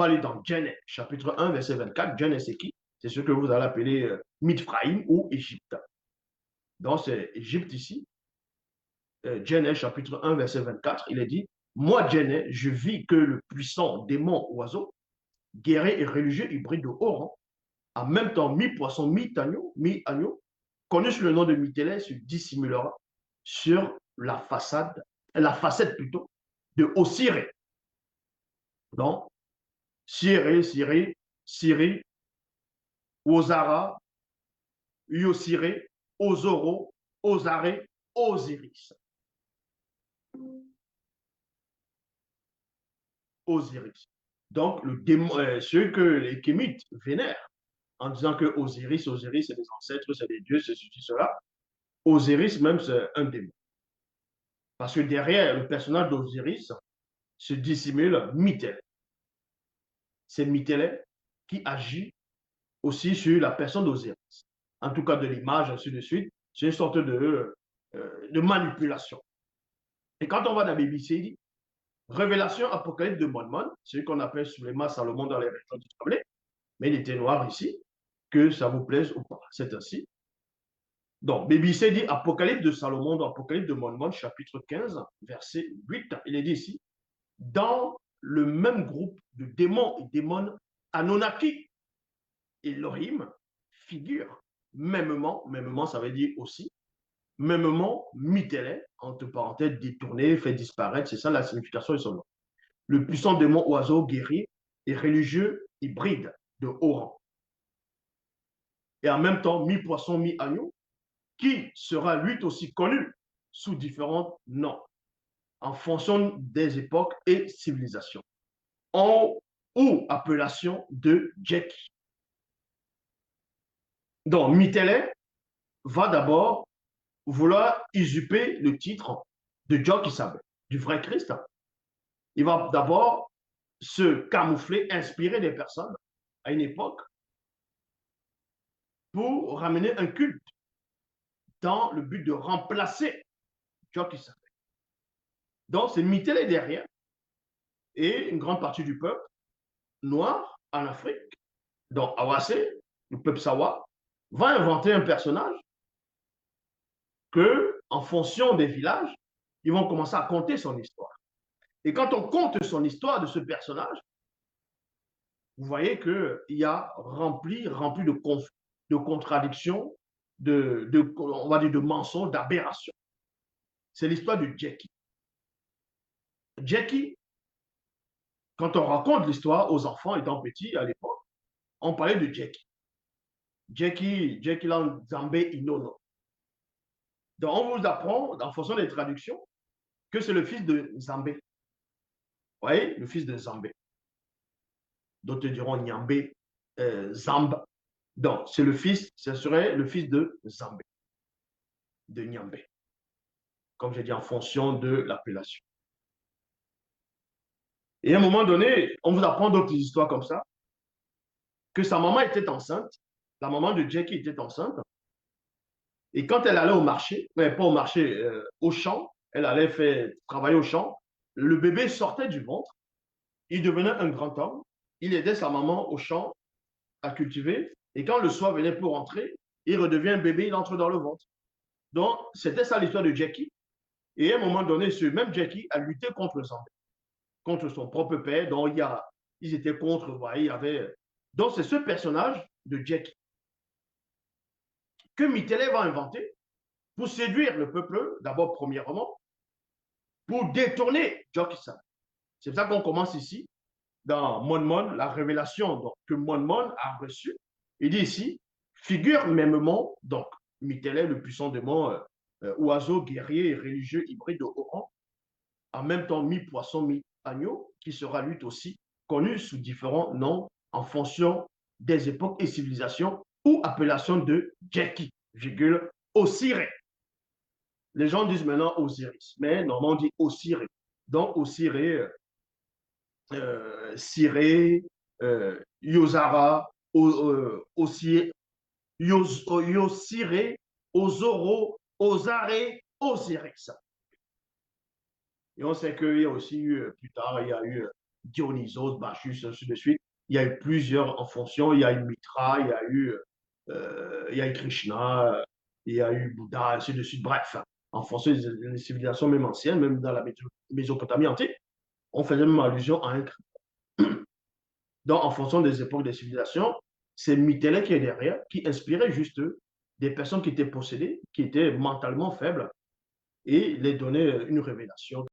va aller dans Genèse, chapitre 1, verset 24. Genèse, c'est qui? C'est ce que vous allez appeler Mitzrayim ou Égypte. Donc, c'est Égypte ici. Genèse, chapitre 1, verset 24. Il est dit, moi, Genèse, je vis que le puissant démon oiseau, guerrier et religieux hybride de haut rang, en même temps mi-poisson, mi-agneau, connu sous le nom de Mitélé, se dissimulera sur la facette plutôt, de Osiré. Donc, Siri, Ozara, Yosiré, Ozoro, Ozaré, Osiris. Osiris. Donc, ceux que les Kémites vénèrent en disant que Osiris, c'est des ancêtres, c'est des dieux, c'est ceci, cela. Osiris, même, c'est un démon. Parce que derrière le personnage d'Osiris se dissimule Mitélé. C'est Mitélé qui agit aussi sur la personne d'Osiris. En tout cas, de l'image, ainsi de suite. C'est une sorte de manipulation. Et quand on va dans la BBC, il dit Révélation apocalypse de Mormon, c'est ce qu'on appelle Suleiman Salomon dans les régions du Tremblay, mais il était noir ici, que ça vous plaise ou pas. C'est ainsi. Donc, BBC dit Apocalypse de Salomon, dans Apocalypse de Mormon, chapitre 15, verset 8. Il est dit ici dans le même groupe de démons et démons, Anunnaki et Elohim figurent mêmement, ça veut dire aussi, mêmement, Mitélé, entre parenthèses, détourné, fait disparaître, c'est ça la signification de son nom. Le puissant démon oiseau guerrier et religieux hybride de haut rang. Et en même temps, mi-poisson, mi-agneau, qui sera lui aussi connu sous différents noms, en fonction des époques et civilisations, ou appellation de Jackie. Donc, Mitélé va d'abord vouloir usurper le titre de Jock Isabel, du vrai Christ. Il va d'abord se camoufler, inspirer des personnes à une époque pour ramener un culte dans le but de remplacer Jock Isabel. Donc, c'est Mitélé derrière et une grande partie du peuple noir en Afrique, donc Awase, le peuple Sawa, va inventer un personnage que, en fonction des villages, ils vont commencer à conter son histoire. Et quand on compte son histoire de ce personnage, vous voyez qu'il y a rempli de contradictions, on va dire de mensonges, d'aberrations. C'est l'histoire de Jackie. Jackie, quand on raconte l'histoire aux enfants étant petits à l'époque, on parlait de Jackie. Jackie Zambé Inono. Donc on vous apprend, en fonction des traductions, que c'est le fils de Zambé. Vous voyez, le fils de Zambé. D'autres diront Nyambé, Zamba. Donc, ce serait le fils de Zambé, de Nyambé. Comme j'ai dit, en fonction de l'appellation. Et à un moment donné, on vous apprend d'autres histoires comme ça, que sa maman était enceinte, la maman de Jackie était enceinte, et quand elle allait au marché, mais pas au marché, au champ, elle allait faire travailler au champ, le bébé sortait du ventre, il devenait un grand homme, il aidait sa maman au champ à cultiver, et quand le soir venait pour rentrer, il redevient un bébé, il entre dans le ventre. Donc, c'était ça l'histoire de Jackie. Et à un moment donné, ce même Jackie a lutté contre son propre père, donc ils étaient contre, voyez, il y avait... Donc, c'est ce personnage de Jackie que Mitélé va inventer pour séduire le peuple, d'abord premièrement, pour détourner Jokissan. C'est pour ça qu'on commence ici, dans Monmon, la révélation donc, que Monmon a reçue. Il dit ici, figure mêmement, donc, Mitélé, le puissant démon, oiseau, guerrier et religieux hybride de haut rang, en même temps mi-poisson, mi-agneau, qui sera lui aussi connu sous différents noms en fonction des époques et civilisations ou appellation de Jackie, virgule, Osiré. Les gens disent maintenant Osiris, mais normalement on dit Osiré. Donc Osiré, Siré, Yozara, Osiré, Yosiré, Ozoro, Ozaré, Osiris. Et on sait qu'il y a aussi eu, plus tard, il y a eu Dionysos, Bacchus, ainsi de suite. Il y a eu plusieurs en fonction. Il y a eu Mitra, il y a eu Krishna, il y a eu Bouddha, ainsi de suite. Bref, en fonction des civilisations même anciennes, même dans la Mésopotamie antique, on faisait même allusion à un. Donc, en fonction des époques des civilisations, c'est Michelet qui est derrière, qui inspirait juste des personnes qui étaient possédées, qui étaient mentalement faibles, et les donnait une révélation.